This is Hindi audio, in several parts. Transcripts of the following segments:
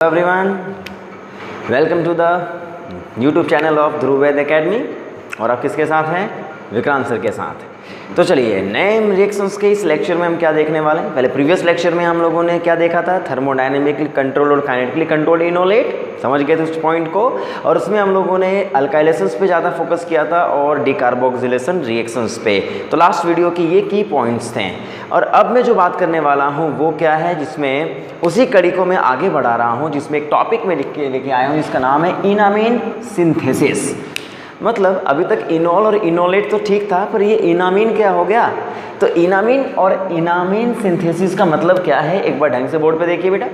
Everyone, welcome to the YouTube channel of Dhruv Vaid academy. और आप किसके साथ हैं? विक्रांत सर के साथ। तो चलिए, नए रिएक्शंस के इस लेक्चर में हम क्या देखने वाले हैं। पहले प्रीवियस लेक्चर में हम लोगों ने क्या देखा था? थर्मोडायनेमिकली कंट्रोल और काइनेटिकली कंट्रोल इनोलेट, समझ गए थे उस पॉइंट को। और उसमें हम लोगों ने अल्काइलेशंस पे ज़्यादा फोकस किया था और डिकार्बोक्सिलेशन रिएक्शंस पे। तो लास्ट वीडियो की ये की पॉइंट्स थे। और अब मैं जो बात करने वाला हूँ वो क्या है, जिसमें उसी कड़ी को मैं आगे बढ़ा रहा हूँ, जिसमें एक टॉपिक में लेके आया हूँ जिसका नाम है इनामीन सिंथेसिस। मतलब अभी तक इनोल और इनोलेट तो ठीक था, पर ये इनामीन क्या हो गया? तो इनामीन और इनामीन सिंथेसिस का मतलब क्या है, एक बार ढंग से बोर्ड पे देखिए बेटा।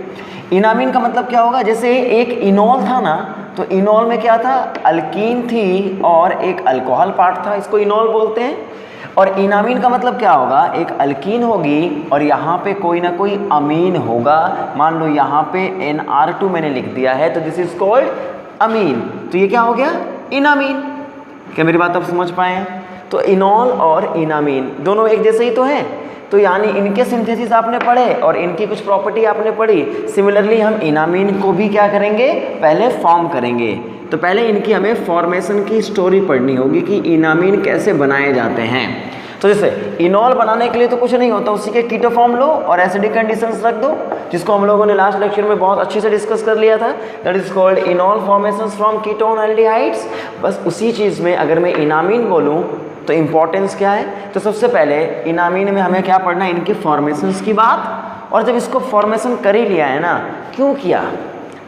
इनामीन का मतलब क्या होगा? जैसे एक इनोल था ना, तो इनोल में क्या था? अल्कीन थी और एक अल्कोहल पार्ट था, इसको इनोल बोलते हैं। और इनामीन का मतलब क्या होगा? एक अल्कीन होगी और यहाँ पे कोई ना कोई अमीन होगा। मान लो यहाँ पे NR2 मैंने लिख दिया है, तो दिस इज कॉल्ड अमीन। तो ये क्या हो गया? इनामीन। क्या मेरी बात आप समझ पाए हैं? तो इनोल और इनामीन दोनों एक जैसे ही तो हैं। तो यानी इनके सिंथेसिस आपने पढ़े और इनकी कुछ प्रॉपर्टी आपने पढ़ी। सिमिलरली हम इनामीन को भी क्या करेंगे? पहले फॉर्म करेंगे। तो पहले इनकी हमें फॉर्मेशन की स्टोरी पढ़नी होगी कि इनामीन कैसे बनाए जाते हैं। तो जैसे इनोल बनाने के लिए तो कुछ नहीं होता, उसी के कीटो फॉर्म लो और एसिडिक कंडीशंस रख दो, जिसको हम लोगों ने लास्ट लेक्चर में बहुत अच्छे से डिस्कस कर लिया था। That is called enol formations from ketone aldehydes. बस उसी चीज़ में अगर मैं इनामीन बोलूँ तो इम्पोर्टेंस क्या है? तो सबसे पहले इनामीन में हमें क्या पढ़ना है? इनकी फॉर्मेशंस की बात। और जब इसको फॉर्मेशन कर ही लिया है ना, क्यों किया,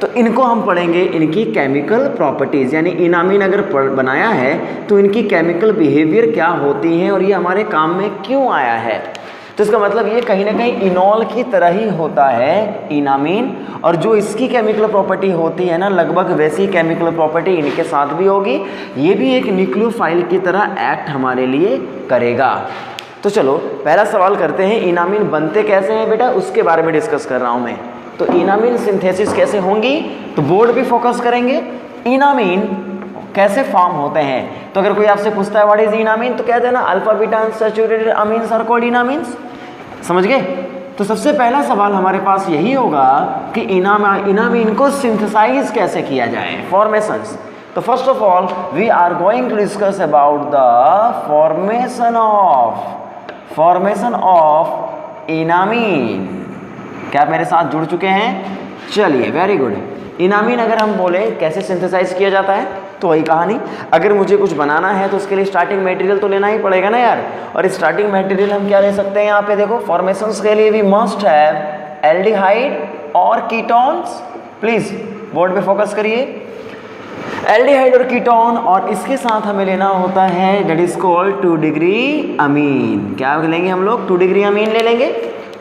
तो इनको हम पढ़ेंगे इनकी केमिकल प्रॉपर्टीज़। यानी इनामीन अगर बनाया है तो इनकी केमिकल बिहेवियर क्या होती हैं और ये हमारे काम में क्यों आया है। तो इसका मतलब ये कहीं ना कहीं इनोल की तरह ही होता है इनामीन। और जो इसकी केमिकल प्रॉपर्टी होती है ना, लगभग वैसी केमिकल प्रॉपर्टी इनके साथ भी होगी। ये भी एक न्यूक्लियोफाइल की तरह एक्ट हमारे लिए करेगा। तो चलो पहला सवाल करते हैं, इनामीन बनते कैसे हैं बेटा, उसके बारे में डिस्कस कर रहा हूँ मैं। तो इनामीन सिंथेसिस कैसे होंगी, तो बोर्ड भी फोकस करेंगे। इनामीन कैसे फॉर्म होते हैं? तो अगर कोई आपसे पूछता है व्हाट इज इनामीन, तो कह देना alpha beta unsaturated amines are called enamines. समझ गए? तो सबसे पहला सवाल हमारे पास यही होगा कि इनामीन को सिंथेसाइज कैसे किया जाए, फॉर्मेशंस। तो first of all we are going to discuss about the formation of enamine. क्या आप मेरे साथ जुड़ चुके हैं? चलिए, वेरी गुड। इनामीन अगर हम बोले कैसे सिंथेसाइज किया जाता है, तो वही कहानी। अगर मुझे कुछ बनाना है तो उसके लिए स्टार्टिंग मटेरियल तो लेना ही पड़ेगा ना यार। और स्टार्टिंग मटेरियल हम क्या ले सकते हैं? यहाँ पे देखो, फॉर्मेशंस के लिए वी मस्ट हैव एल्डिहाइड और कीटोन्स। प्लीज बोर्ड पे फोकस करिए। एल्डिहाइड और कीटोन, और इसके साथ हमें लेना होता है that is called 2 degree amine. क्या लेंगे हम लोग? 2 डिग्री अमीन ले लेंगे,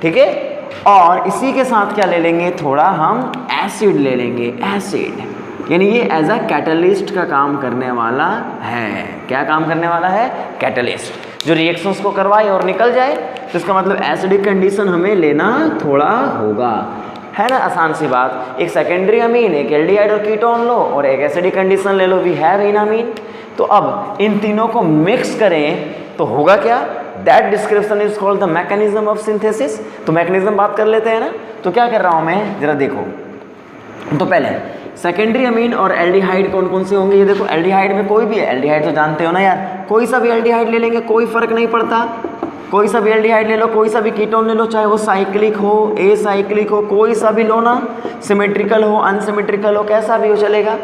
ठीक है। और इसी के साथ क्या ले लेंगे? थोड़ा हम एसिड ले लेंगे, एसिड। यानी ये एज अ कैटलिस्ट का काम करने वाला है। क्या काम करने वाला है? कैटलिस्ट, जो रिएक्शंस को करवाए और निकल जाए। तो इसका मतलब एसिडिक कंडीशन हमें लेना थोड़ा होगा, है ना। आसान सी बात। एक सेकेंडरी अमीन, एक एल्डिहाइड और कीटोन लो और एक एसिडिक कंडीशन ले लो, वी हैव इनामीन। तो अब इन तीनों को मिक्स करें तो होगा क्या? That description is called the mechanism of synthesis. तो मैकेनिज्म बात कर लेते हैं ना। तो क्या कर रहा हूं मैं, जरा देखो। तो पहले सेकेंडरी अमीन और एल्डिहाइड कौन कौन से होंगे? ये देखो, एल्डिहाइड में कोई भी है, एल्डिहाइड तो जानते हो ना यार, कोई सा भी एल्डिहाइड ले लेंगे, कोई फर्क नहीं पड़ता। कोई सा भी एल्डिहाइड ले लो, कोई सा भी कीटोन ले लो, चाहे वो साइक्लिक हो, एसाइक्लिक हो, कोई सा भी लो ना, सिमेट्रिकल हो, अनसिमेट्रिकल हो, कैसा भी हो चलेगा।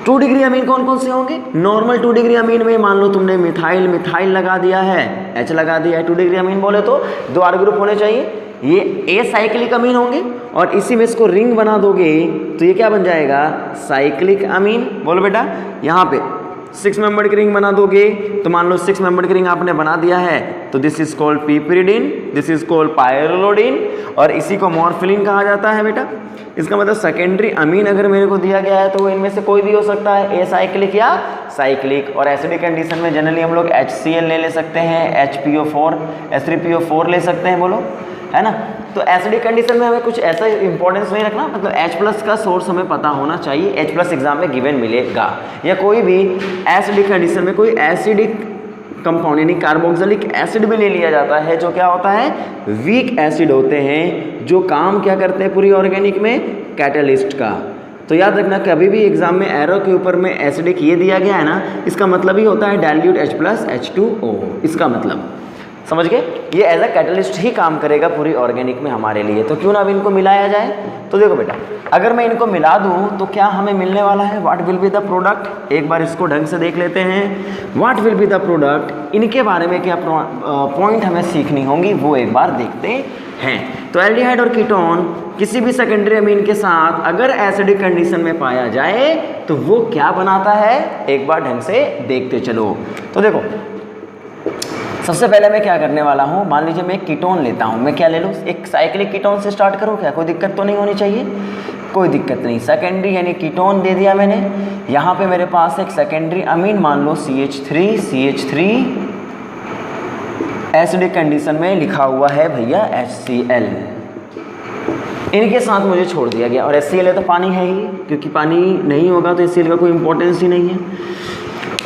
2 डिग्री अमीन कौन कौन से होंगे? नॉर्मल 2 डिग्री अमीन में मान लो तुमने मिथाइल लगा दिया है, H लगा दिया है। 2 डिग्री अमीन बोले तो 2 R ग्रुप होने चाहिए। ये ए साइक्लिक अमीन होंगे और इसी में इसको रिंग बना दोगे तो ये क्या बन जाएगा? साइक्लिक अमीन। बोलो बेटा, यहाँ पे 6 मेंबर की रिंग बना दोगे तो मान लो 6 मेंबर की रिंग आपने बना दिया है, तो this is called piperidine, this is called pyrrolidine, और इसी को मॉर्फिलिन कहा जाता है बेटा। इसका मतलब सेकेंडरी अमीन अगर मेरे को दिया गया है तो वो इनमें से कोई भी हो सकता है, ए साइक्लिक या साइक्लिक। और एसिडिक कंडीशन में जनरली हम लोग HCl ले सकते हैं, H3PO4 H3PO4 ले सकते हैं, बोलो, है ना। तो एसिडिक कंडीशन में हमें कुछ ऐसा इंपॉर्टेंस नहीं रखना, मतलब H+ का सोर्स हमें पता होना चाहिए। H+ एग्जाम में गिवन मिलेगा। या कोई भी एसिडिक कंडीशन में कोई एसिडिक कंपाउंड यानी कार्बोक्सिलिक एसिड भी ले लिया जाता है, जो क्या होता है? वीक एसिड होते हैं, जो काम क्या करते हैं पूरी ऑर्गेनिक में? कैटलिस्ट का। तो याद रखना कभी भी एग्जाम में एरो के ऊपर में एसिडिक ये दिया गया है ना, इसका मतलब ही होता है डाइल्यूट H+H2O, इसका मतलब समझ गए। ये एज अ कैटलिस्ट ही काम करेगा पूरी ऑर्गेनिक में हमारे लिए। तो क्यों ना अब इनको मिलाया जाए। तो देखो बेटा, अगर मैं इनको मिला दूं तो क्या हमें मिलने वाला है, what will be the product. एक बार इसको ढंग से देख लेते हैं, what will be the product, इनके बारे में क्या पॉइंट हमें सीखनी होंगी वो एक बार देखते हैं। तो एल्डिहाइड और कीटोन किसी भी सेकेंडरी अमीन के साथ अगर एसिडिक कंडीशन में पाया जाए तो वो क्या बनाता है, एक बार ढंग से देखते चलो। तो देखो सबसे पहले मैं क्या करने वाला हूँ, मान लीजिए मैं एक कीटोन लेता हूँ, मैं क्या ले लूँ, एक साइक्लिक कीटोन से स्टार्ट करूँ क्या, कोई दिक्कत तो नहीं होनी चाहिए, कोई दिक्कत नहीं। सेकेंडरी यानी कीटोन दे दिया मैंने, यहाँ पे मेरे पास एक सेकेंडरी अमीन मान लो CH3 एसिडिक कंडीशन में लिखा हुआ है भैया HCl, इनके साथ मुझे छोड़ दिया गया। और HCl है तो पानी है ही, क्योंकि पानी नहीं होगा तो HCl का कोई इंपॉर्टेंस ही नहीं है,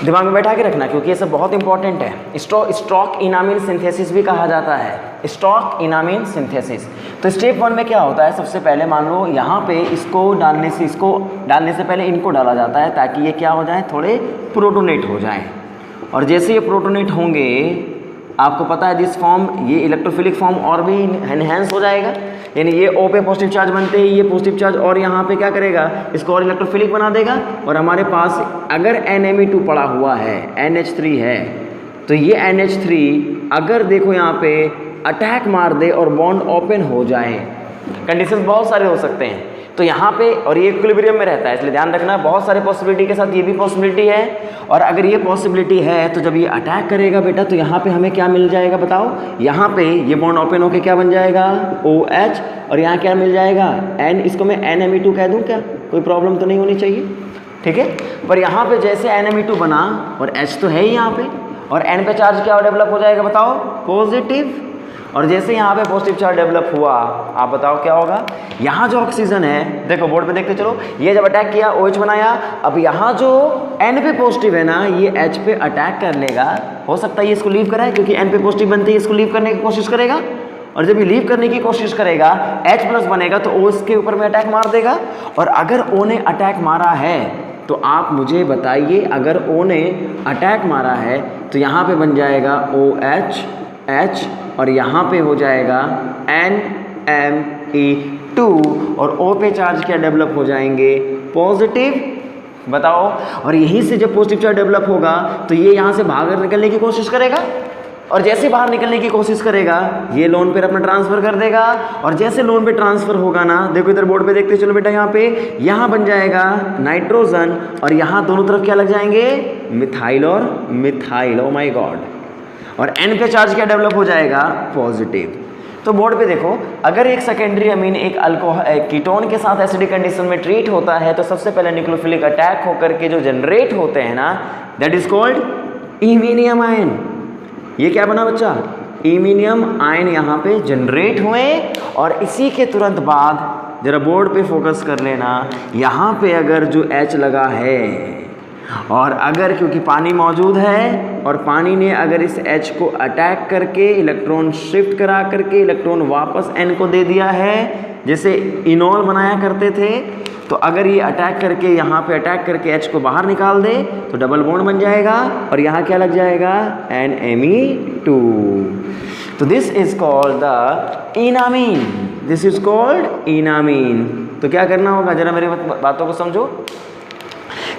दिमाग में बैठा के रखना, क्योंकि ये सब बहुत इंपॉर्टेंट है। स्टॉक इनामिन सिंथेसिस भी कहा जाता है, स्टॉक इनामिन सिंथेसिस। तो स्टेप 1 में क्या होता है, सबसे पहले मान लो यहाँ पे इसको डालने से पहले इनको डाला जाता है ताकि ये क्या हो जाए, थोड़े प्रोटोनेट हो जाएं। और जैसे ये प्रोटोनेट होंगे, आपको पता है दिस फॉर्म, ये इलेक्ट्रोफिलिक फॉर्म और भी एनहेंस हो जाएगा, यानी ये O पे पॉजिटिव चार्ज बनते ही ये पॉजिटिव चार्ज और यहाँ पे क्या करेगा, इसको और इलेक्ट्रोफिलिक बना देगा। और हमारे पास अगर NMe2 पड़ा हुआ है, NH3 है, तो ये NH3 अगर देखो यहाँ पे अटैक मार दे और बॉन्ड ओपन हो जाए, कंडीशन बहुत सारे हो सकते हैं। तो यहाँ पे, और ये इक्विलिब्रियम में रहता है, इसलिए ध्यान रखना बहुत सारे पॉसिबिलिटी के साथ ये भी पॉसिबिलिटी है। और अगर ये पॉसिबिलिटी है तो जब ये अटैक करेगा बेटा, तो यहाँ पे हमें क्या मिल जाएगा बताओ, यहाँ पे ये बॉन्ड ओपन होके क्या बन जाएगा, OH, और यहाँ क्या मिल जाएगा N, इसको मैं NMe2 कह दूँ क्या, कोई प्रॉब्लम तो नहीं होनी चाहिए, ठीक है। पर यहाँ पे जैसे NMe2 बना और H तो है ही यहाँ पे, और N पे चार्ज क्या डेवलप हो जाएगा बताओ, पॉजिटिव। और जैसे यहाँ पे पॉजिटिव चार्ज डेवलप हुआ, आप बताओ क्या होगा, यहाँ जो ऑक्सीजन है, देखो बोर्ड पे देखते चलो, ये जब अटैक किया OH बनाया, अब यहाँ जो N पे पॉजिटिव है ना, ये H पे अटैक कर लेगा। हो सकता है ये इसको लीव कराए, क्योंकि N पे पॉजिटिव बनते ही इसको लीव करने की कोशिश करेगा, और जब ये लीव करने की कोशिश करेगा H+ बनेगा तो O इसके ऊपर में अटैक मार देगा। और अगर O ने अटैक मारा है तो आप मुझे बताइए, अगर O ने अटैक मारा है तो यहाँ पे बन जाएगा OH H, और यहाँ पे हो जाएगा NMe2, और O पे चार्ज क्या डेवलप हो जाएंगे, पॉजिटिव, बताओ। और यहीं से जब पॉजिटिव चार्ज डेवलप होगा तो ये यहाँ से बाहर निकलने की कोशिश करेगा, और जैसे बाहर निकलने की कोशिश करेगा ये लोन पे अपना ट्रांसफ़र कर देगा। और जैसे लोन पे ट्रांसफ़र होगा ना, देखो इधर बोर्ड पे देखते चलो बेटा, यहाँ पे यहाँ बन जाएगा नाइट्रोजन, और यहाँ दोनों तरफ क्या लग जाएंगे, मिथाइल और मिथाइल, ओ माय गॉड। और N पे चार्ज क्या डेवलप हो जाएगा, पॉजिटिव। तो बोर्ड पे देखो, अगर एक सेकेंडरी अमीन एक कीटोन के साथ एसिडिक कंडीशन में ट्रीट होता है तो सबसे पहले न्यूक्लियोफिलिक अटैक होकर के जो जनरेट होते हैं ना, that is called iminium ion. ये क्या बना बच्चा, इमीनियम आयन यहाँ पे जनरेट हुए। और इसी के तुरंत बाद जरा बोर्ड पे फोकस कर लेना, यहाँ पे अगर जो H लगा है, और अगर क्योंकि पानी मौजूद है और पानी ने अगर इस H को अटैक करके इलेक्ट्रॉन शिफ्ट करा करके इलेक्ट्रॉन वापस N को दे दिया है, जैसे इनॉल बनाया करते थे, तो अगर ये अटैक करके यहाँ पे अटैक करके H को बाहर निकाल दे तो डबल बॉन्ड बन जाएगा, और यहाँ क्या लग जाएगा, NMe2। तो this is called the enamine, this is called enamine. तो क्या करना होगा, जरा मेरे बातों को समझो।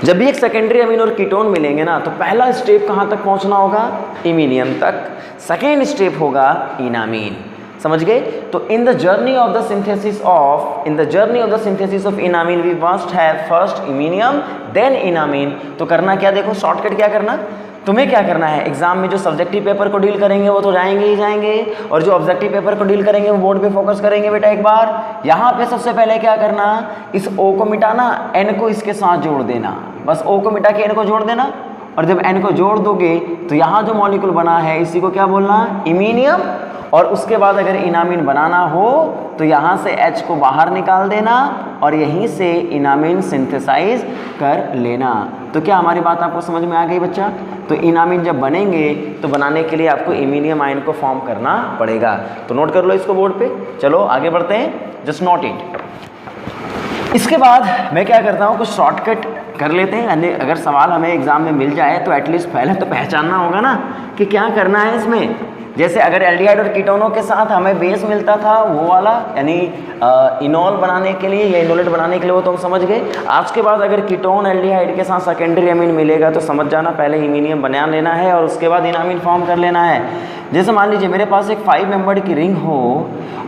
जब भी एक सेकेंडरी अमीन और कीटोन मिलेंगे ना, तो पहला स्टेप कहाँ तक पहुँचना होगा, इमीनियम तक, सेकेंड स्टेप होगा इनामीन, समझ गए। तो in the journey of the synthesis of enamine we must have first iminium then enamine. तो करना क्या, देखो शॉर्टकट क्या करना, तुम्हें क्या करना है, एग्जाम में जो सब्जेक्टिव पेपर को डील करेंगे वो तो जाएंगे ही जाएंगे, और जो ऑब्जेक्टिव पेपर को डील करेंगे वो बोर्ड पे फोकस करेंगे बेटा। एक बार यहाँ पे सबसे पहले क्या करना, इस O को मिटाना, N को इसके साथ जोड़ देना, बस O को मिटा के N को जोड़ देना। और जब N को जोड़ दोगे तो यहाँ जो मॉलिक्यूल बना है इसी को क्या बोलना, इमीनियम। और उसके बाद अगर इनामीन बनाना हो तो यहाँ से H को बाहर निकाल देना और यहीं से इनामीन सिंथेसाइज कर लेना। तो क्या हमारी बात आपको समझ में आ गई बच्चा? तो इनामीन जब बनेंगे तो बनाने के लिए आपको इमीनियम आयन को फॉर्म करना पड़ेगा। तो नोट कर लो इसको बोर्ड पे। चलो आगे बढ़ते हैं, जस्ट नोट इट। इसके बाद मैं क्या करता हूँ, कुछ शॉर्टकट कर लेते हैं। अगर सवाल हमें एग्जाम में मिल जाए तो एटलीस्ट पहले तो पहचानना होगा ना कि क्या करना है इसमें। जैसे अगर एल्डिहाइड और कीटोनों के साथ हमें बेस मिलता था वो वाला, यानी इनॉल बनाने के लिए या इनोलेट बनाने के लिए, वो तो हम समझ गए। आज के बाद अगर कीटोन एल्डिहाइड के साथ सेकेंडरी अमीन मिलेगा तो समझ जाना पहले इमीनियम बना लेना है और उसके बाद इनामीन फॉर्म कर लेना है। जैसे मान लीजिए मेरे पास एक 5 मेंबर्ड की रिंग हो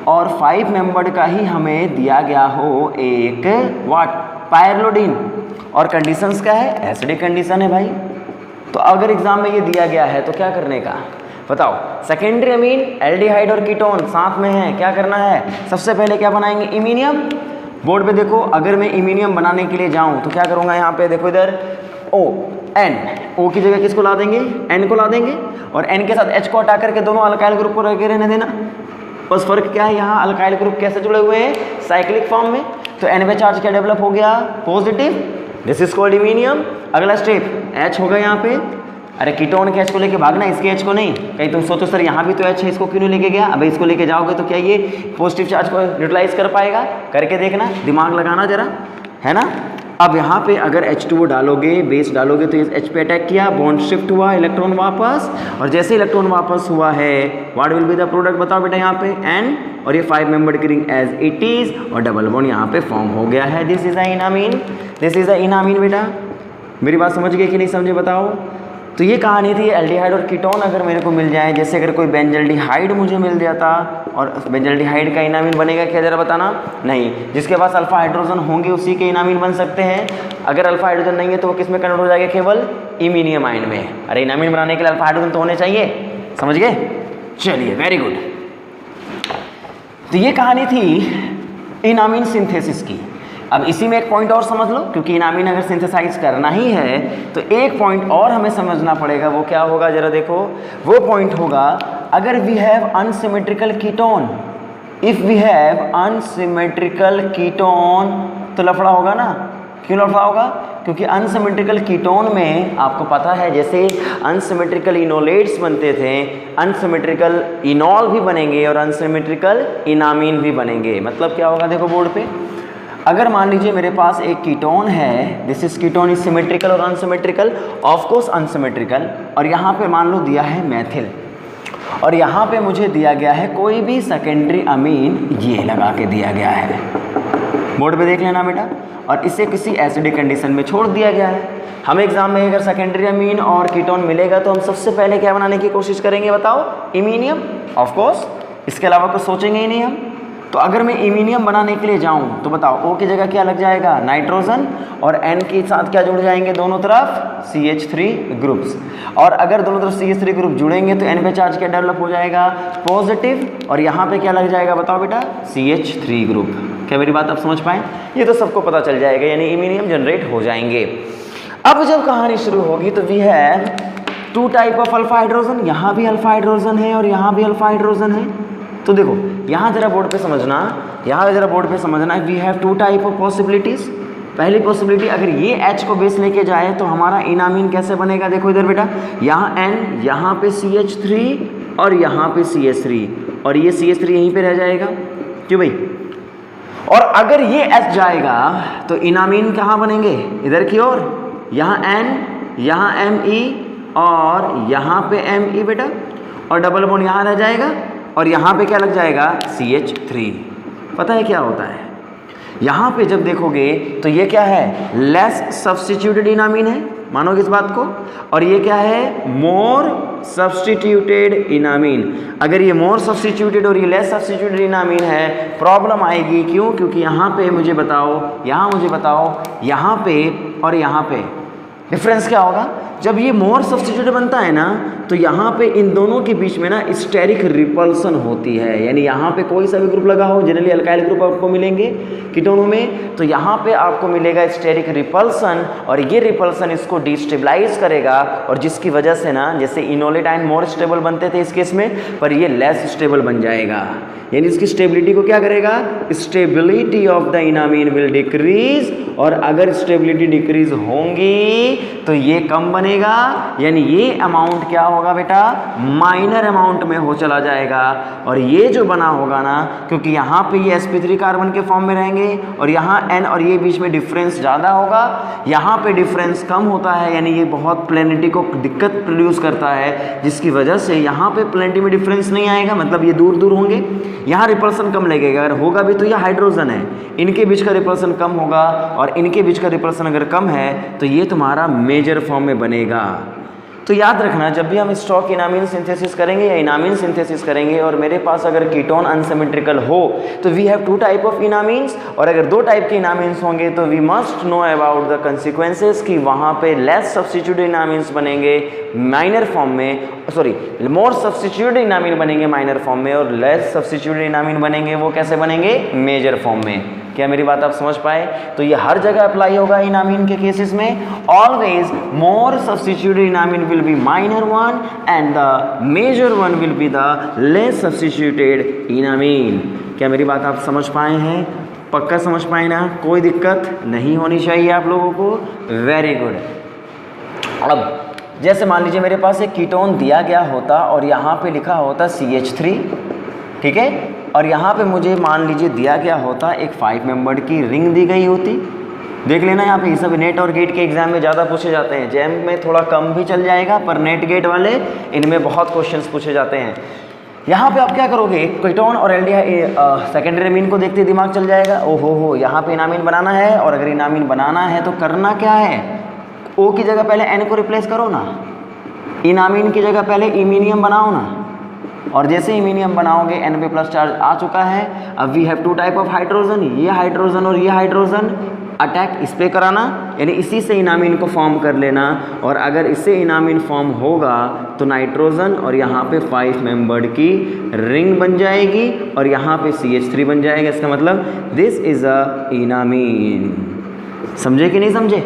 और 5 मेंबर्ड का ही हमें दिया गया हो एक पायरोडीन, और कंडीशंस क्या है, एसिडिक कंडीशन है भाई। तो अगर एग्जाम में ये दिया गया है तो क्या करने का बताओ। सेकेंडरी अमीन एल्डिहाइड और कीटोन साथ में है, क्या करना है, सबसे पहले क्या बनाएंगे, इमीनियम। बोर्ड पे देखो, अगर मैं इमीनियम बनाने के लिए जाऊं तो क्या करूंगा, यहाँ पे देखो इधर O N, O की जगह किसको ला देंगे, N को ला देंगे, और N के साथ H को हटा करके दोनों अल्काइल ग्रुप को रखे रहने देना। बस फर्क क्या है, यहाँ अल्काइल ग्रुप कैसे जुड़े हुए हैं, साइक्लिक फॉर्म में। तो N पे चार्ज क्या डेवलप हो गया, positive, this is called iminium. अगला स्टेप H होगा यहाँ पे, अरे कीटोन के H को लेके भागना, इसके H को नहीं। कहीं तुम सोचो सर यहाँ भी तो H है, इसको क्यों नहीं लेके गया। अब इसको लेके जाओगे तो क्या ये पॉजिटिव चार्ज को न्यूट्रलाइज कर पाएगा, करके देखना, दिमाग लगाना जरा, है ना। अब यहाँ पे अगर H2O डालोगे, बेस डालोगे, तो इस H पे अटैक किया, बॉन्ड शिफ्ट हुआ, इलेक्ट्रॉन वापस, और जैसे इलेक्ट्रॉन वापस हुआ है what will be the product, बताओ बेटा यहाँ पे N, और ये 5 मेंबर्ड की रिंग एज इट इज, और डबल बॉन्ड यहाँ पे फॉर्म हो गया है। This is a enamine, this is a enamine. बेटा मेरी बात समझ गए कि नहीं समझे बताओ। तो ये कहानी थी एल्डिहाइड और कीटोन अगर मेरे को मिल जाए। जैसे अगर कोई बेंजल्डिहाइड मुझे मिल जाता, और बेंजल्डिहाइड का इनामीन बनेगा क्या जरा बताना, नहीं। जिसके पास अल्फा हाइड्रोजन होंगे उसी के इनामीन बन सकते हैं। अगर अल्फा हाइड्रोजन नहीं है तो वो किस में कन्वर्ट हो जाएगा, केवल इमीनियम आयन में। अरे इनामीन बनाने के लिए अल्फा हाइड्रोजन तो होने चाहिए, समझ गए। चलिए वेरी गुड। तो ये कहानी थी इनामीन सिंथेसिस की। अब इसी में एक पॉइंट और समझ लो, क्योंकि इनामीन अगर सिंथेसाइज करना ही है तो एक पॉइंट और हमें समझना पड़ेगा। वो क्या होगा जरा देखो, वो पॉइंट होगा अगर we have unsymmetrical ketone, if we have unsymmetrical ketone तो लफड़ा होगा ना। क्यों लफड़ा होगा, क्योंकि अनसिमेट्रिकल कीटोन में आपको पता है जैसे अनसिमेट्रिकल इनोलेट्स बनते थे, अनसिमेट्रिकल इनॉल भी बनेंगे और अनसिमेट्रिकल इनामीन भी बनेंगे। मतलब क्या होगा देखो बोर्ड पे, अगर मान लीजिए मेरे पास एक कीटोन है, this is ketone is symmetrical और अनसिमेट्रिकल, ऑफ कोर्स अनसिमेट्रिकल, और यहाँ पे मान लो दिया है मैथिल, और यहाँ पे मुझे दिया गया है कोई भी सेकेंडरी अमीन, ये लगा के दिया गया है। बोर्ड पे देख लेना बेटा, और इसे किसी एसिडिक कंडीशन में छोड़ दिया गया है। हम एग्जाम में अगर सेकेंडरी अमीन और कीटोन मिलेगा तो हम सबसे पहले क्या बनाने की कोशिश करेंगे बताओ, इमीनियम, ऑफ कोर्स, इसके अलावा कुछ सोचेंगे ही नहीं हम। तो अगर मैं इमीनियम बनाने के लिए जाऊं तो बताओ O की जगह क्या लग जाएगा, नाइट्रोजन, और N के साथ क्या जुड़ जाएंगे दोनों तरफ, CH3 ग्रुप्स। और अगर दोनों तरफ CH3 ग्रुप जुड़ेंगे तो N पे चार्ज क्या डेवलप हो जाएगा, पॉजिटिव, और यहाँ पे क्या लग जाएगा बताओ बेटा, CH3 ग्रुप। क्या मेरी बात आप समझ पाए, ये तो सबको पता चल जाएगा, यानी इमीनियम जनरेट हो जाएंगे। अब जब कहानी शुरू होगी तो we have 2 type of alpha hydrogen, यहाँ भी अल्फा हाइड्रोजन है और यहाँ भी अल्फा हाइड्रोजन है। तो देखो यहाँ जरा बोर्ड पे समझना, यहाँ जरा बोर्ड पे समझना, we have 2 type of possibilities. पहली पॉसिबिलिटी, अगर ये H को बेस लेके जाए तो हमारा इनामीन कैसे बनेगा, देखो इधर बेटा, यहाँ N, यहाँ पे CH3 और यहाँ पे CH3, और ये CH3 यहीं पे रह जाएगा, क्यों भाई। और अगर ये H जाएगा तो इनामीन कहाँ बनेंगे, इधर की ओर, यहाँ N, यहाँ Me और यहाँ पे Me बेटा, और डबल बॉन्ड यहाँ रह जाएगा, और यहाँ पे क्या लग जाएगा, CH3। पता है क्या होता है, यहाँ पे जब देखोगे तो ये क्या है, लेस सब्स्टिट्यूटेड इनामीन है, मानोगे इस बात को, और ये क्या है, मोर सब्स्टिट्यूटेड इनामीन। अगर ये मोर सब्स्टिट्यूटेड और ये लेस सब्स्टिट्यूटेड इनामीन है, प्रॉब्लम आएगी। क्यों, क्योंकि यहाँ पे मुझे बताओ, यहाँ मुझे बताओ, यहाँ पे और यहाँ पे डिफरेंस क्या होगा। जब ये मोर सब्स्टिट्यूट बनता है ना तो यहाँ पे इन दोनों के बीच में ना स्टेरिक रिपल्सन होती है, यानी यहाँ पे कोई सा भी ग्रुप लगा हो, जनरली अल्काइल ग्रुप आपको मिलेंगे कीटोनों में, तो यहाँ पे आपको मिलेगा स्टेरिक रिपल्सन, और ये रिपल्सन इसको डिस्टेबलाइज करेगा, और जिसकी वजह से ना जैसे इनोलेट आयन मोर स्टेबल बनते थे इस केस में, पर ये लेस स्टेबल बन जाएगा, यानी इसकी स्टेबिलिटी को क्या करेगा, stability of the enamine will decrease, और अगर स्टेबिलिटी डिक्रीज होंगी तो ये कम बनेगा बनेगा, यानी ये अमाउंट क्या होगा बेटा, माइनर अमाउंट में हो चला जाएगा। और ये जो बना होगा ना, क्योंकि यहाँ पे ये sp3 कार्बन के फॉर्म में रहेंगे और यहाँ n और ये बीच में डिफरेंस ज़्यादा होगा, यहाँ पे डिफरेंस कम होता है, यानी ये बहुत प्लेनिटी को दिक्कत प्रोड्यूस करता है, जिसकी वजह से यहाँ पे प्लेनिटी में डिफरेंस नहीं आएगा, मतलब ये दूर दूर होंगे, यहाँ रिपल्सन कम लगेगा। अगर होगा भी तो ये हाइड्रोजन है, इनके बीच का रिपल्सन कम होगा और इनके बीच का रिपल्सन अगर कम है तो ये तुम्हारा मेजर फॉर्म में बनेगा। तो याद रखना, जब भी हम स्टॉक इनामीन सिंथेसिस करेंगे या इनामीन सिंथेसिस करेंगे और मेरे पास अगर कीटोन अनसिमेट्रिकल हो तो we have 2 type of enamines, और अगर 2 टाइप के इनामीन्स होंगे तो we must know about the consequences कि वहाँ पे लेस सब्स्टिट्यूटेड इनामीन्स बनेंगे माइनर फॉर्म में, सॉरी मोर सब्स्टिट्यूटेड इनामीन बनेंगे माइनर फॉर्म में, और लेस सब्स्टिट्यूटेड इनामीन बनेंगे वो कैसे बनेंगे, मेजर फॉर्म में। क्या मेरी बात आप समझ पाए? तो ये हर जगह अप्लाई होगा इनामीन के केसेस में। Always more substituted enamine will be minor one and the major one will be the less substituted enamine. क्या मेरी बात आप समझ पाए हैं? पक्का समझ पाए ना? कोई दिक्कत नहीं होनी चाहिए आप लोगों को। Very good. अब जैसे मान लीजिए मेरे पास एक कीटोन दिया गया होता और यहाँ पे लिखा होता CH3, ठीक है, और यहाँ पे मुझे मान लीजिए दिया गया होता एक 5 मेंबर्ड की रिंग दी गई होती। देख लेना यहाँ पे ये सब नेट और गेट के एग्जाम में ज़्यादा पूछे जाते हैं, जैम में थोड़ा कम भी चल जाएगा, पर नेट गेट वाले इनमें बहुत क्वेश्चंस पूछे जाते हैं। यहाँ पे आप क्या करोगे, कीटोन और एल्डिहाइड सेकेंडरी अमीन को देखते दिमाग चल जाएगा, ओहो हो यहाँ पे इनामीन बनाना है, और अगर इनामीन बनाना है तो करना क्या है, ओ की जगह पहले एन को रिप्लेस करो ना, इनामीन की जगह पहले इमीनियम बनाओ ना, और जैसे इमीनियम बनाओगे एन पे प्लस चार्ज आ चुका है। अब we have 2 type of hydrogen, ये हाइड्रोजन और ये हाइड्रोजन, अटैक इस पे कराना, यानी इसी से इनामीन को फॉर्म कर लेना, और अगर इससे इनामीन फॉर्म होगा तो नाइट्रोजन और यहाँ पे 5 मेंबर्ड की रिंग बन जाएगी और यहाँ पे CH3 बन जाएगा। इसका मतलब दिस इज अ इनामीन। समझे कि नहीं समझे?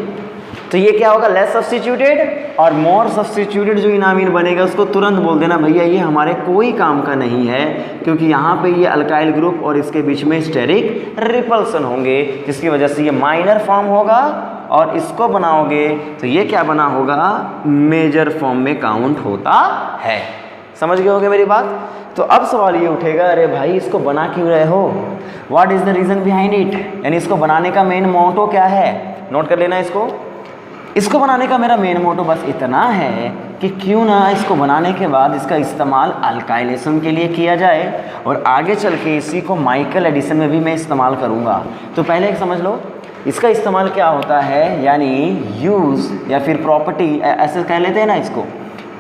तो ये क्या होगा, लेस सब्स्टिट्यूटेड, और मोर सब्स्टिट्यूटेड जो इनामीन बनेगा उसको तुरंत बोल देना भैया ये हमारे कोई काम का नहीं है, क्योंकि यहाँ पे ये अल्काइल ग्रुप और इसके बीच में स्टेरिक रिपल्सन होंगे, जिसकी वजह से ये माइनर फॉर्म होगा, और इसको बनाओगे तो ये क्या बना होगा, मेजर फॉर्म में काउंट होता है। समझ गए होगे मेरी बात? तो अब सवाल ये उठेगा, अरे भाई इसको बना क्यों रहे हो, what is the reason behind it, यानी इसको बनाने का मेन मोटो क्या है। नोट कर लेना इसको बनाने का मेरा मेन मोटो बस इतना है कि क्यों ना इसको बनाने के बाद इसका इस्तेमाल अल्काइलेशन के लिए किया जाए, और आगे चल के इसी को माइकल एडिसन में भी मैं इस्तेमाल करूँगा। तो पहले एक समझ लो इसका इस्तेमाल क्या होता है, यानी यूज़ या फिर प्रॉपर्टी ऐसे कह लेते हैं ना इसको,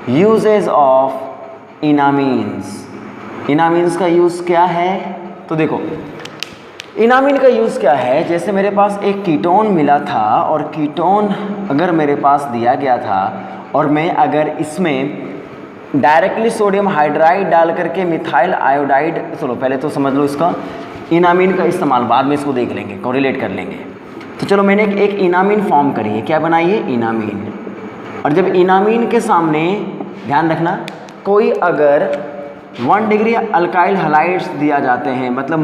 यूजेज ऑफ इनामीन्स। इनामीन्स का यूज़ क्या है, तो देखो इनामीन का यूज़ क्या है, जैसे मेरे पास एक कीटोन मिला था और कीटोन अगर मेरे पास दिया गया था और मैं अगर इसमें डायरेक्टली सोडियम हाइड्राइड डाल करके मिथाइल आयोडाइड, चलो पहले तो समझ लो इसका इनामीन का इस्तेमाल, बाद में इसको देख लेंगे, कोरिलेट कर लेंगे। तो चलो मैंने एक इनामीन फॉर्म करी है, क्या बनाई है, इनामीन। और जब इनामीन के सामने ध्यान रखना कोई अगर 1 डिग्री अल्काइल हैलाइड्स दिया जाते हैं, मतलब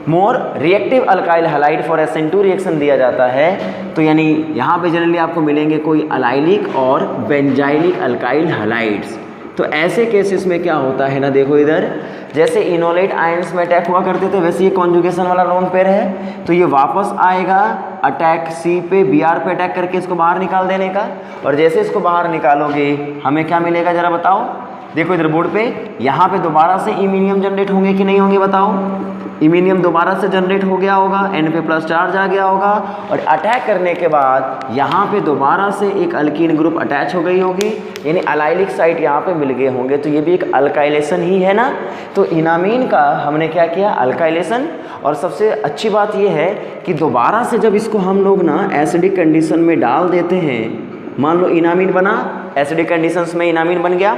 more reactive alkyl halide for SN2 reaction दिया जाता है, तो यानी यहाँ पे जनरली आपको मिलेंगे कोई अलाइलिक और बेंजाइलिक अल्काइल हैलाइड्स। तो ऐसे केसेस में क्या होता है ना, देखो इधर जैसे इनोलेट आयंस में अटैक हुआ करते थे वैसे ये कॉन्जुगेशन वाला लोन पेयर है, तो ये वापस आएगा अटैक C पे Br पे अटैक करके इसको बाहर निकाल देने का, और जैसे इसको बाहर निकालोगे हमें क्या मिलेगा जरा बताओ। देखो इधर बोर्ड पे, यहाँ पे दोबारा से इमीनियम जनरेट होंगे कि नहीं होंगे बताओ। इमीनियम दोबारा से जनरेट हो गया होगा, N पे प्लस चार्ज आ गया होगा, और अटैक करने के बाद यहाँ पे दोबारा से एक अल्कीन ग्रुप अटैच हो गई होगी, यानी अलाइलिक साइट यहाँ पे मिल गए होंगे, तो ये भी एक अल्काइलेशन ही है ना। तो इनामीन का हमने क्या किया, अल्काइलेशन। और सबसे अच्छी बात ये है कि दोबारा से जब इसको हम लोग ना एसिडिक कंडीशन में डाल देते हैं, मान लो इनामीन बना, एसिडिक कंडीशंस में इनामीन बन गया,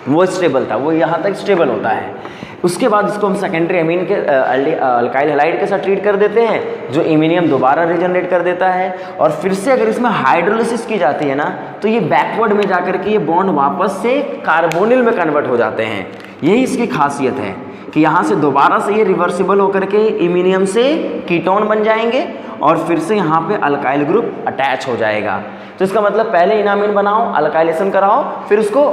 वो स्टेबल था, वो यहाँ तक स्टेबल होता है। उसके बाद इसको हम सेकेंडरी अमीन के अल्काइल हैलाइड के साथ ट्रीट कर देते हैं, जो इमीनियम दोबारा रीजनरेट कर देता है। और फिर से अगर इसमें हाइड्रोलिसिस की जाती है ना, तो ये बैकवर्ड में जाकर के ये बॉन्ड वापस से कार्बोनिल में कन्वर्ट हो जाते हैं। यही इसकी खासियत है कि यहाँ से दोबारा से ये रिवर्सिबल होकर के इमीनियम से कीटोन बन जाएंगे और फिर से यहाँ पे अल्काइल ग्रुप अटैच हो जाएगा। तो इसका मतलब पहले इनामीन बनाओ, अल्काइलेशन कराओ, फिर उसको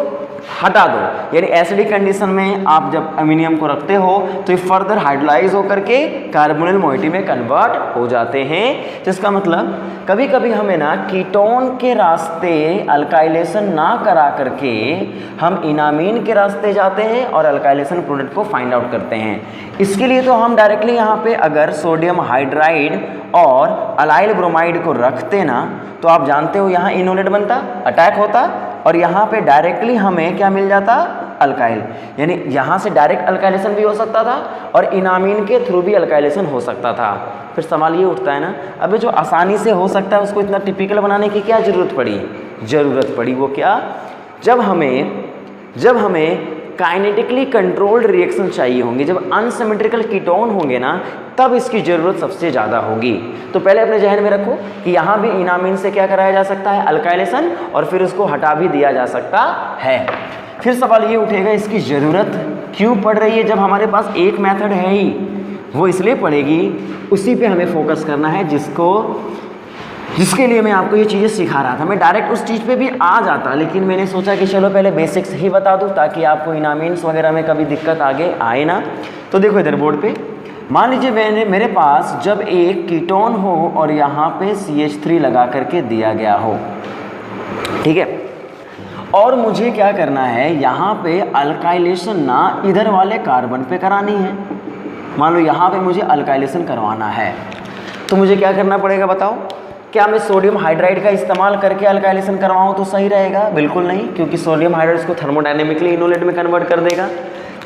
हटा दो। यानी एसिडिक कंडीशन में आप जब अमीनियम को रखते हो तो ये फर्दर हाइड्रोलाइज होकर के कार्बोनिल मोइटी में कन्वर्ट हो जाते हैं। तो इसका मतलब कभी कभी हमें ना कीटोन के रास्ते अल्काइलेशन ना करा करके हम इनामीन के रास्ते जाते हैं और अल्काइलेशन प्रोडक्ट को फाइंड आउट करते हैं। इसके लिए तो हम डायरेक्टली यहाँ पे अगर सोडियम हाइड्राइड और अलाइल ब्रोमाइड को रखते ना, तो आप जानते हो यहाँ इनोलेट बनता, अटैक होता, और यहाँ पे डायरेक्टली हमें क्या मिल जाता, अल्काइल। यानी यहाँ से डायरेक्ट अल्काइलेशन भी हो सकता था और इनामीन के थ्रू भी अल्काइलेशन हो सकता था। फिर सवाल ये उठता है ना, अबे जो आसानी से हो सकता है उसको इतना टिपिकल बनाने की क्या ज़रूरत पड़ी? वो क्या, जब हमें काइनेटिकली कंट्रोल्ड रिएक्शन चाहिए होंगे, जब अनसिमेट्रिकल कीटोन होंगे ना, तब इसकी ज़रूरत सबसे ज़्यादा होगी। तो पहले अपने जहन में रखो कि यहाँ भी इनामीन से क्या कराया जा सकता है, अल्काइलेशन, और फिर उसको हटा भी दिया जा सकता है। फिर सवाल ये उठेगा इसकी ज़रूरत क्यों पड़ रही है जब हमारे पास एक मेथड है ही? वो इसलिए पड़ेगी, उसी पे हमें फोकस करना है जिसके लिए मैं आपको ये चीज़ें सिखा रहा था। मैं डायरेक्ट उस चीज़ पे भी आ जाता, लेकिन मैंने सोचा कि चलो पहले बेसिक्स ही बता दूं ताकि आपको इनामीन्स वगैरह में कभी दिक्कत आगे आए ना। तो देखो इधर बोर्ड पे मान लीजिए मेरे पास जब एक कीटोन हो और यहाँ पे CH3 लगा करके दिया गया हो, ठीक है, और मुझे क्या करना है, यहाँ पे अल्काइलेशन ना इधर वाले कार्बन पे करानी है। मान लो यहाँ पे मुझे अल्काइलेशन करवाना है, तो मुझे क्या करना पड़ेगा बताओ? क्या मैं सोडियम हाइड्राइड का इस्तेमाल करके अल्काइलेशन करवाऊँ तो सही रहेगा? बिल्कुल नहीं, क्योंकि सोडियम हाइड्राइड इसको थर्मोडायनेमिकली इनोलेट में कन्वर्ट कर देगा।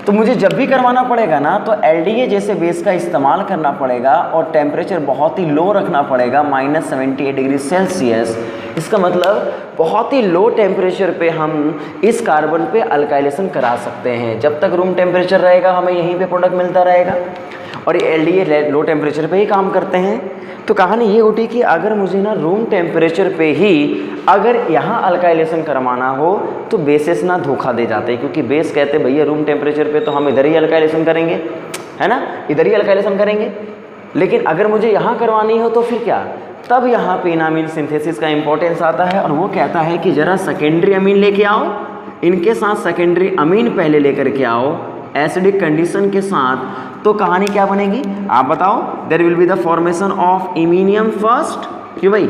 तो मुझे जब भी करवाना पड़ेगा ना, तो LDA जैसे बेस का इस्तेमाल करना पड़ेगा और टेम्परेचर बहुत ही लो रखना पड़ेगा, -78 डिग्री सेल्सियस। इसका मतलब बहुत ही लो टेम्परेचर पे हम इस कार्बन पे अल्काइलेशन करा सकते हैं। जब तक रूम टेम्परेचर रहेगा हमें यहीं पे प्रोडक्ट मिलता रहेगा, और ये LDA लो टेम्परेचर पे ही काम करते हैं। तो कहानी ये उठी कि अगर मुझे ना रूम टेम्परेचर पे ही अगर यहाँ अल्काइलेशन करवाना हो तो बेसेस ना धोखा दे जाते हैं, क्योंकि बेस कहते हैं भैया रूम टेम्परेचर पे तो हम इधर ही अल्काइलेशन करेंगे, है ना, इधर ही अल्काइलेशन करेंगे। लेकिन अगर मुझे यहाँ करवानी हो तो फिर क्या, तब यहाँ पे इनामीन सिंथेसिस का इंपॉर्टेंस आता है, और वो कहता है कि ज़रा सेकेंडरी अमीन लेके आओ, इनके साथ सेकेंडरी अमीन पहले लेकर के आओ एसिडिक कंडीशन के साथ। तो कहानी क्या बनेगी आप बताओ? There will be the formation of iminium first, क्यों भाई,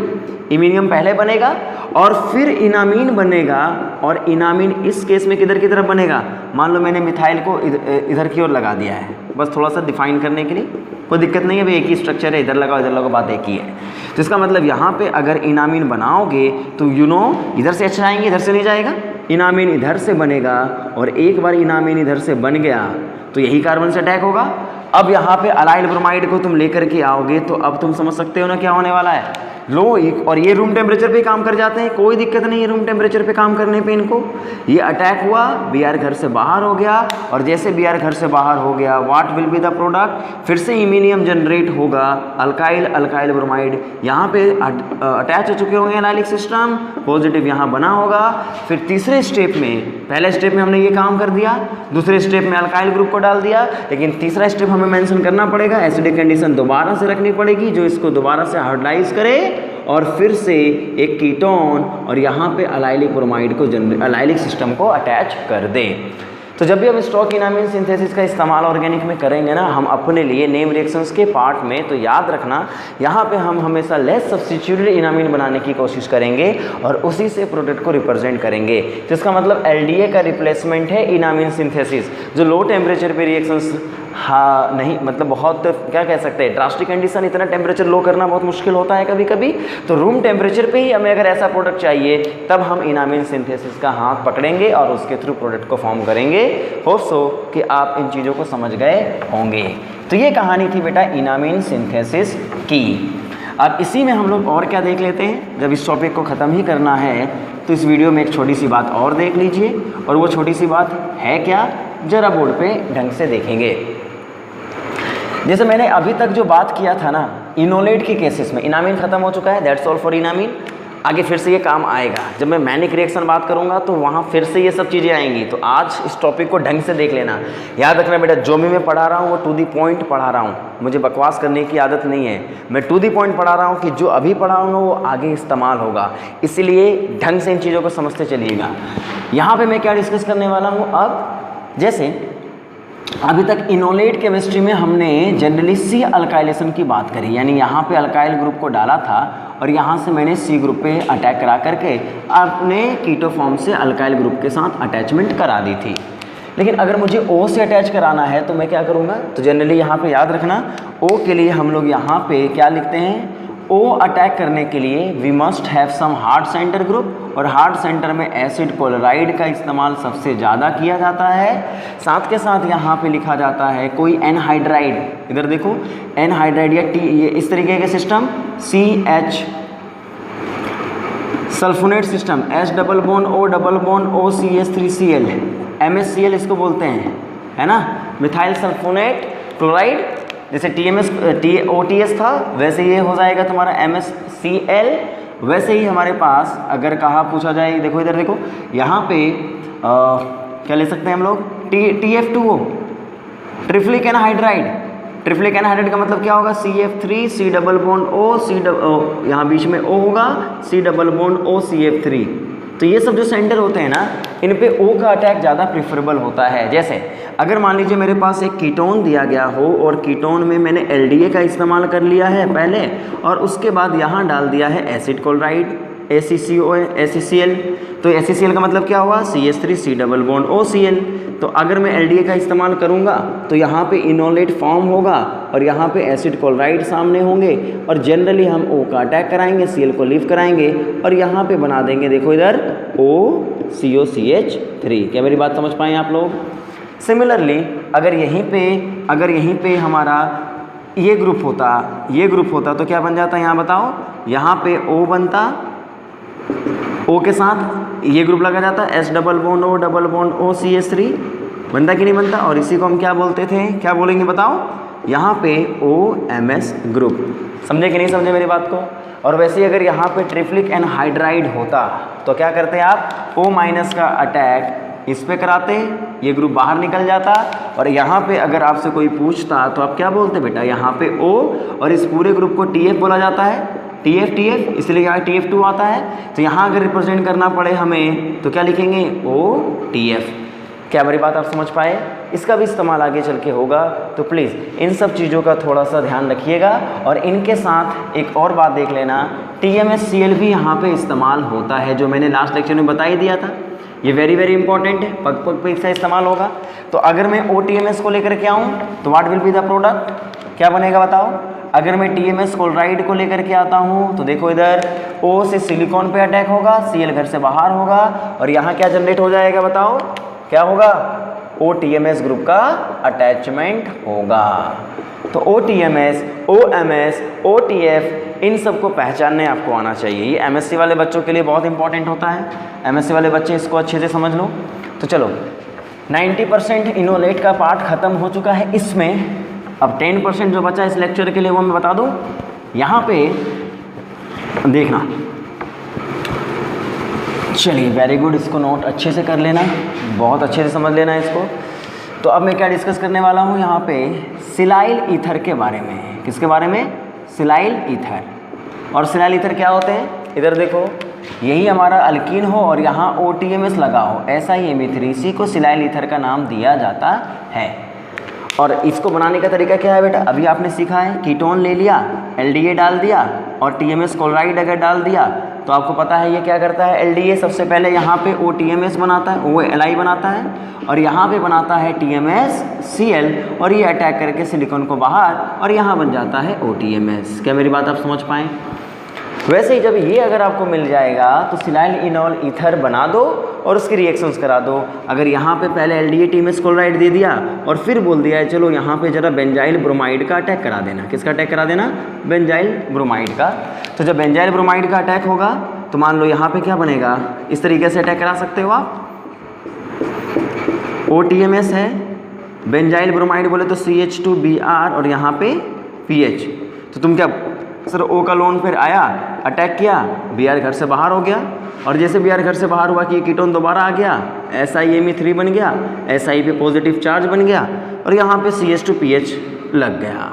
इमीनियम पहले बनेगा और फिर इनामीन बनेगा, और इनामीन इस केस में किधर की तरफ बनेगा? मान लो मैंने मिथाइल को इधर की ओर लगा दिया है, बस थोड़ा सा डिफाइन करने के लिए, कोई दिक्कत नहीं है भाई, एक ही स्ट्रक्चर है, इधर लगाओ, बात एक ही है। तो इसका मतलब यहाँ पे अगर इनामीन बनाओगे तो इधर से अच्छा आएंगे, इधर से नहीं जाएगा, इनामीन इधर से बनेगा, और एक बार इनामीन इधर से बन गया तो यही कार्बन से अटैक होगा। अब यहाँ पे अलाइल ब्रोमाइड को तुम लेकर के आओगे तो अब तुम समझ सकते हो ना क्या होने वाला है, लो, और ये रूम टेम्परेचर पे काम कर जाते हैं, कोई दिक्कत नहीं है रूम टेम्परेचर पे काम करने पे इनको। ये अटैक हुआ, Br घर से बाहर हो गया, और जैसे Br घर से बाहर हो गया, what will be the product? फिर से इमीनियम जनरेट होगा, अल्काइल ब्रोमाइड यहाँ पे अटैच हो चुके होंगे एनालिक सिस्टम, पॉजिटिव यहाँ बना होगा। फिर तीसरे स्टेप में, पहले स्टेप में हमने ये काम कर दिया, दूसरे स्टेप में अल्काइल ग्रुप को डाल दिया, लेकिन तीसरा स्टेप हमें मेंशन करना पड़ेगा, एसिडिक कंडीशन दोबारा से रखनी पड़ेगी जो इसको दोबारा से हाइड्रोलाइज करे और फिर से एक कीटोन और यहाँ पे अलाइलिक ब्रोमाइड को अलाइलिक सिस्टम को अटैच कर दे। तो जब भी हम स्टॉक इनामीन सिंथेसिस का इस्तेमाल ऑर्गेनिक में करेंगे ना हम अपने लिए नेम रिएक्शंस के पार्ट में, तो याद रखना यहाँ पे हम हमेशा लेस सब्स्टिट्यूटेड इनामीन बनाने की कोशिश करेंगे और उसी से प्रोडक्ट को रिप्रेजेंट करेंगे। तो इसका मतलब LDA का रिप्लेसमेंट है इनामीन सिंथेसिस, जो लो टेम्परेचर पे रिएक्शंस हाँ नहीं मतलब बहुत क्या कह सकते हैं, ड्रास्टिक कंडीशन, इतना टेम्परेचर लो करना बहुत मुश्किल होता है कभी कभी, तो रूम टेम्परेचर पे ही हमें अगर ऐसा प्रोडक्ट चाहिए तब हम इनामीन सिंथेसिस का हाथ पकड़ेंगे और उसके थ्रू प्रोडक्ट को फॉर्म करेंगे। होप सो कि आप इन चीज़ों को समझ गए होंगे। तो ये कहानी थी बेटा इनामीन सिंथेसिस की। अब इसी में हम लोग और क्या देख लेते हैं, जब इस टॉपिक को ख़त्म ही करना है तो इस वीडियो में एक छोटी सी बात और देख लीजिए, और वो छोटी सी बात है क्या, जरा बोर्ड पे ढंग से देखेंगे। जैसे मैंने अभी तक जो बात किया था ना इनोलेट के केसेस में, इनामीन खत्म हो चुका है, दैट्स ऑल फॉर इनामीन। आगे फिर से ये काम आएगा, जब मैं मैनिक रिएक्शन बात करूंगा तो वहाँ फिर से ये सब चीज़ें आएंगी। तो आज इस टॉपिक को ढंग से देख लेना, याद रखना बेटा, जो भी मैं पढ़ा रहा हूँ वो टू दी पॉइंट पढ़ा रहा हूँ, मुझे बकवास करने की आदत नहीं है। मैं टू दी पॉइंट पढ़ा रहा हूँ कि जो अभी पढ़ा हूँ वो आगे इस्तेमाल होगा, इसलिए ढंग से इन चीज़ों को समझते चलिएगा। यहाँ पर मैं क्या डिस्कस करने वाला हूँ अब, जैसे अभी तक इनोलेट केमिस्ट्री में हमने जनरली सी अल्काइलेशन की बात करी, यानी यहाँ पे अल्काइल ग्रुप को डाला था और यहाँ से मैंने सी ग्रुप पे अटैक करा करके अपने कीटो फॉर्म से अल्काइल ग्रुप के साथ अटैचमेंट करा दी थी। लेकिन अगर मुझे O से अटैच कराना है तो मैं क्या करूँगा, तो जनरली यहाँ पे याद रखना O के लिए हम लोग यहाँ पे क्या लिखते हैं, O अटैक करने के लिए we must have some hard centre group, और हार्ड सेंटर में एसिड क्लोराइड का इस्तेमाल सबसे ज़्यादा किया जाता है। साथ के साथ यहाँ पे लिखा जाता है कोई एनहाइड्राइड, इधर देखो एनहाइड्राइड या टी, ये इस तरीके के system CH sulfonate system, H double bond O double bond O CH3Cl, MsCl इसको बोलते हैं, है ना, मिथाइल सल्फोनेट क्लोराइड। जैसे OTS था वैसे ये हो जाएगा तुम्हारा MsCl। वैसे ही हमारे पास अगर कहा पूछा जाए, देखो इधर देखो, यहाँ पे क्या ले सकते हैं हम लोग, TF2O ट्रिफ्लिक एनहाइड्राइड। ट्रिफ्लिक एनहाइड्राइड का मतलब क्या होगा, CF3 C double bond O, यहाँ बीच में O होगा, C double bond O CF3। तो ये सब जो सेंटर होते हैं ना, इन पे O का अटैक ज़्यादा प्रेफरेबल होता है। जैसे अगर मान लीजिए मेरे पास एक कीटोन दिया गया हो और कीटोन में मैंने LDA का इस्तेमाल कर लिया है पहले, और उसके बाद यहाँ डाल दिया है एसिड क्लोराइड ACCL, तो ACCL का मतलब क्या हुआ, CH3 C double bond OCl। तो अगर मैं LDA का इस्तेमाल करूँगा तो यहाँ पे इनोलेट फॉर्म होगा और यहाँ पे एसिड क्लोराइड सामने होंगे, और जनरली हम O का अटैक कराएंगे, Cl को लीव कराएंगे और यहाँ पे बना देंगे, देखो इधर OCOCH3। क्या मेरी बात समझ पाए आप लोग। सिमिलरली अगर यहीं पे हमारा ये ग्रुप होता तो क्या बन जाता है, यहाँ बताओ, यहाँ पे O बनता, O के साथ ये ग्रुप लगा जाता, H double bond O double bond O CH3, बनता कि नहीं बनता। और इसी को हम क्या बोलते थे, क्या बोलेंगे बताओ, यहाँ पे OMS ग्रुप। समझे कि नहीं समझे मेरी बात को। और वैसे ही अगर यहाँ पे ट्रिफ्लिक एनहाइड्राइड होता तो क्या करते आप, O- का अटैक इस पे कराते, ये ग्रुप बाहर निकल जाता, और यहाँ पे अगर आपसे कोई पूछता तो आप क्या बोलते बेटा, यहाँ पे O और इस पूरे ग्रुप को TF बोला जाता है, TF इसलिए यहाँ TF2 आता है। तो यहाँ अगर रिप्रेजेंट करना पड़े हमें तो क्या लिखेंगे, OTF। क्या हमारी बात आप समझ पाए। इसका भी इस्तेमाल आगे चल के होगा, तो प्लीज़ इन सब चीज़ों का थोड़ा सा ध्यान रखिएगा। और इनके साथ एक और बात देख लेना, TMSCl भी यहाँ पे इस्तेमाल होता है, जो मैंने लास्ट लेक्चर में बता ही दिया था। ये वेरी वेरी इंपॉर्टेंट है, पग पग पे इसका इस्तेमाल होगा। तो अगर मैं OTMS को लेकर के आऊँ तो what will be the product, क्या बनेगा बताओ। अगर मैं TMS क्लोराइड को लेकर के आता हूँ तो देखो इधर O से सिलिकॉन पे अटैक होगा, Cl घर से बाहर होगा, और यहाँ क्या जनरेट हो जाएगा बताओ, क्या होगा, OTMS ग्रुप का अटैचमेंट होगा। तो OTMS, OMS, OTF इन सबको पहचानने आपको आना चाहिए। ये MSc वाले बच्चों के लिए बहुत इंपॉर्टेंट होता है। MSc वाले बच्चे इसको अच्छे से समझ लो। तो चलो 90% इनोलेट का पार्ट खत्म हो चुका है इसमें। अब 10% जो बचा इस लेक्चर के लिए वो मैं बता दूं। यहाँ पे देखना, चलिए वेरी गुड, इसको नोट अच्छे से कर लेना, बहुत अच्छे से समझ लेना इसको। तो अब मैं क्या डिस्कस करने वाला हूँ यहाँ पे, सिलाइल ईथर के बारे में। किसके बारे में, सिलाइल ईथर। और सिलाइल ईथर क्या होते हैं, इधर देखो, यही हमारा अल्कीन हो और यहाँ OTMS लगा हो, ऐसा ही M3, इसी को सिलाइल ईथर का नाम दिया जाता है। और इसको बनाने का तरीका क्या है बेटा, अभी आपने सीखा है, कीटोन ले लिया, LDA डाल दिया और TMS क्लोराइड अगर डाल दिया तो आपको पता है ये क्या करता है, LDA सबसे पहले यहाँ पे OTMS बनाता है, OLI बनाता है, और यहाँ पे बनाता है TMSCl, और ये अटैक करके सिलिकॉन को बाहर, और यहाँ बन जाता है OTMS। क्या मेरी बात आप समझ पाएँ। वैसे ही जब ये अगर आपको मिल जाएगा तो सिलाइल इनोल ईथर बना दो और उसकी रिएक्शंस करा दो। अगर यहाँ पे पहले LDA TMS क्लोराइड दे दिया और फिर बोल दिया है चलो यहाँ पे जरा बेंजाइल ब्रोमाइड का अटैक करा देना। किसका अटैक करा देना, बेंजाइल ब्रोमाइड का। तो जब बेंजाइल ब्रोमाइड का अटैक होगा तो मान लो यहाँ पे क्या बनेगा, इस तरीके से अटैक करा सकते हो आप, OTMS है, बेंजाइल ब्रोमाइड बोले तो CH2Br और यहाँ पे PH। तो तुम क्या सर O का लोन फिर आया, अटैक किया, Br घर से बाहर हो गया, और जैसे Br घर से बाहर हुआ कि कीटोन दोबारा आ गया, SiMe3 बन गया, Si पे पॉजिटिव चार्ज बन गया और यहाँ पे CH2PH लग गया।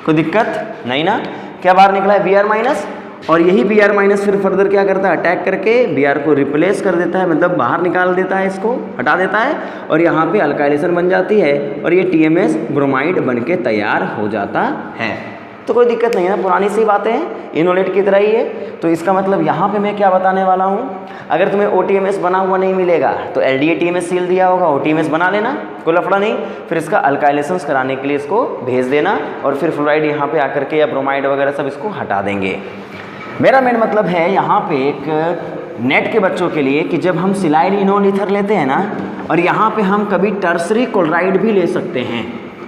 कोई दिक्कत नहीं ना? क्या बाहर निकला है? Br माइनस, और यही Br माइनस फिर फर्दर क्या करता है, अटैक करके Br को रिप्लेस कर देता है, मतलब बाहर निकाल देता है, इसको हटा देता है, और यहाँ पे अल्काइलेशन बन जाती है और ये TMS ब्रोमाइड बन के तैयार हो जाता है। तो कोई दिक्कत नहीं है ना, पुरानी सी बातें हैं, इनोलेट की तरह ही है। तो इसका मतलब यहाँ पे मैं क्या बताने वाला हूँ, अगर तुम्हें OTMS बना हुआ नहीं मिलेगा तो LDA-TMS सील दिया होगा, OTMS बना लेना, कोई लफड़ा नहीं, फिर इसका अल्काइलेशंस कराने के लिए इसको भेज देना और फिर फ्लोराइड यहाँ पे आकर के या ब्रोमाइड वगैरह सब इसको हटा देंगे। मेरा मेन मतलब है यहाँ पे एक नेट के बच्चों के लिए कि जब हम सिलाइल इनोल ईथर लेते हैं ना, और यहाँ पे हम कभी टर्सरी क्लोराइड भी ले सकते हैं।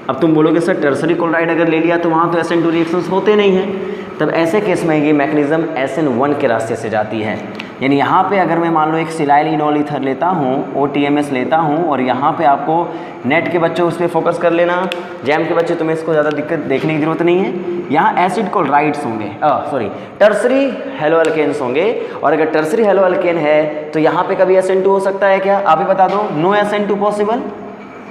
अब तुम बोलोगे सर टर्सरी क्लोराइड अगर ले लिया तो वहाँ तो SN2 रिएक्शंस होते नहीं हैं, तब ऐसे केस में ये मैकेनिज्म SN1 के रास्ते से जाती है। यानी यहाँ पे अगर मैं मान लो एक सिलाइल इनोल ईथर लेता हूँ, OTMS लेता हूँ, और यहाँ पे आपको नेट के बच्चों उस पर फोकस कर लेना, जैम के बच्चे तुम्हें इसको ज़्यादा दिक्कत देखने की ज़रूरत नहीं है। यहाँ एसिड क्लोराइड्स होंगे, टर्सरी हेलो अल्केन्स होंगे, और अगर टर्सरी हेलो अल्केन है तो यहाँ पे कभी SN2 हो सकता है क्या? आप ही बता दो। No SN2 possible,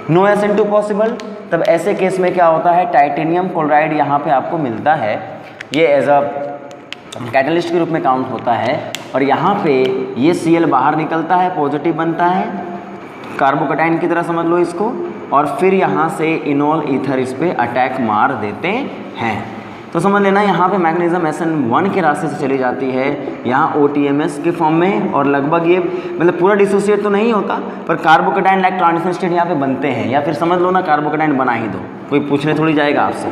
no SN2 possible. तब ऐसे केस में क्या होता है, टाइटेनियम क्लोराइड यहाँ पे आपको मिलता है, ये एज अ कैटलिस्ट के रूप में काउंट होता है, और यहाँ पे ये Cl बाहर निकलता है, पॉजिटिव बनता है, कार्बोकटाइन की तरह समझ लो इसको, और फिर यहाँ से इनोल ईथर इस पर अटैक मार देते हैं। तो समझ लेना यहाँ पे मैग्नीशियम SN1 के रास्ते से चली जाती है, यहाँ OTMS के फॉर्म में, और लगभग ये मतलब पूरा डिसोसिएट तो नहीं होता, पर कार्बोकटाइन लाइक ट्रांजिशन स्टेट यहाँ पे बनते हैं, या फिर समझ लो ना कार्बोकटाइन बना ही दो, कोई पूछने थोड़ी जाएगा आपसे।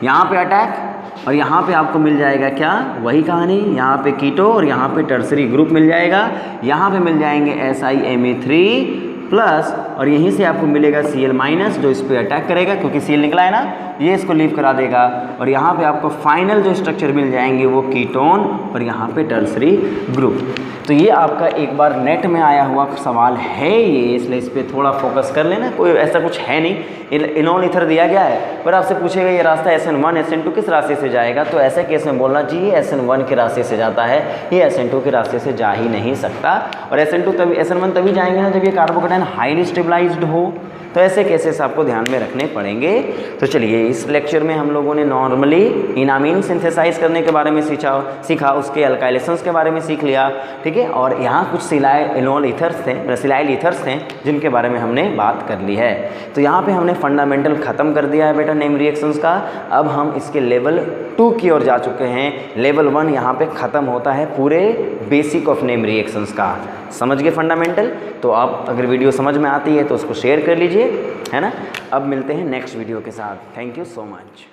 यहाँ पे अटैक, और यहाँ पे आपको मिल जाएगा क्या, वही कहानी, यहाँ पे कीटो और यहाँ पे टर्सरी ग्रुप मिल जाएगा, यहाँ पे मिल जाएंगे SiMe3 प्लस, और यहीं से आपको मिलेगा Cl माइनस जो इस पर अटैक करेगा, क्योंकि Cl निकला है ना, ये इसको लीव करा देगा, और यहाँ पे आपको फाइनल जो स्ट्रक्चर मिल जाएंगे वो कीटोन और यहाँ पे टर्सरी ग्रुप। तो ये आपका एक बार नेट में आया हुआ सवाल है ये, इसलिए इस पर थोड़ा फोकस कर लेना। कोई ऐसा कुछ है नहीं, इनोल ईथर दिया गया है, पर आपसे पूछेगा ये रास्ता SN1 SN2 किस रास्ते से जाएगा, तो ऐसे केस में बोलना चाहिए SN1 के रास्ते से जाता है, ये SN2 के रास्ते से जा ही नहीं सकता। और SN1 तभी जाएंगे ना जब ये कार्बोकटाइन हाईली स्टेबलाइज्ड हो, तो ऐसे केसेस आपको ध्यान में रखने पड़ेंगे। तो चलिए इस लेक्चर में हम लोगों ने नॉर्मली इनामीन सिंथेसाइज करने के बारे में सीखा, उसके अल्काइलेशंस के बारे में सीख लिया, ठीक है, और यहाँ कुछ सिलाइल ईथर्स थे जिनके बारे में हमने बात कर ली है। तो यहाँ पे हमने फंडामेंटल ख़त्म कर दिया है बेटा नेम रिएक्शंस का। अब हम इसके लेवल 2 की ओर जा चुके हैं। लेवल 1 यहाँ पे ख़त्म होता है पूरे बेसिक ऑफ नेम रिएक्शंस का। समझ गए फंडामेंटल? तो आप अगर वीडियो समझ में आती है तो उसको शेयर कर लीजिए, है ना। अब मिलते हैं नेक्स्ट वीडियो के साथ। Thank you so much.